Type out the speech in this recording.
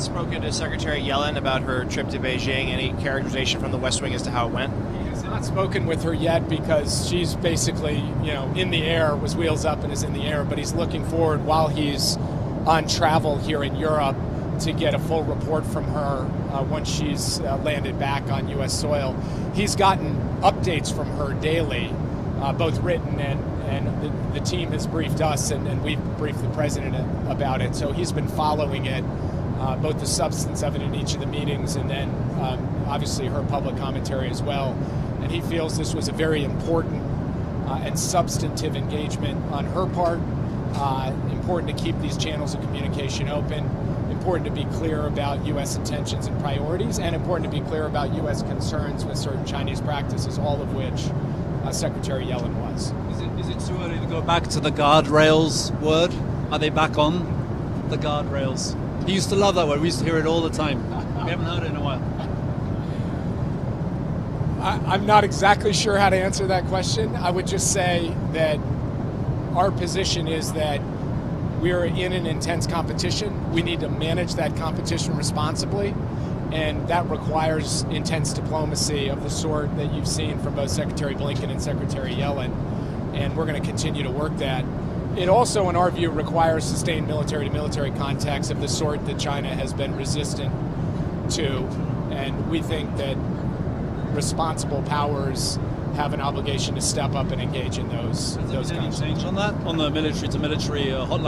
spoken to Secretary Yellen about her trip to Beijing? Any characterization from the West Wing as to how it went? He has not spoken with her yet because she's basically, in the air, was wheels up and is in the air. But he's looking forward while he's on travel here in Europe to get a full report from her once she's landed back on U.S. soil. He's gotten updates from her daily, both written and the team has briefed us and we've briefed the president about it. So he's been following it, both the substance of it in each of the meetings and then obviously her public commentary as well. And he feels this was a very important and substantive engagement on her part. Important to keep these channels of communication open, important to be clear about U.S. intentions and priorities, and important to be clear about U.S. concerns with certain Chinese practices, all of which Secretary Yellen was. Is it too early to go back to the guardrails word? Are they back on the guardrails? He used to love that word. We used to hear it all the time. We haven't heard it in a while. I'm not exactly sure how to answer that question. I would just say that our position is that we are in an intense competition. We need to manage that competition responsibly, and that requires intense diplomacy of the sort that you've seen from both Secretary Blinken and Secretary Yellen, and we're going to continue to work that. It also, in our view, requires sustained military-to-military contacts of the sort that China has been resistant to, and we think that responsible powers have an obligation to step up and engage in those contacts. Change on that, on the military-to-military hotline?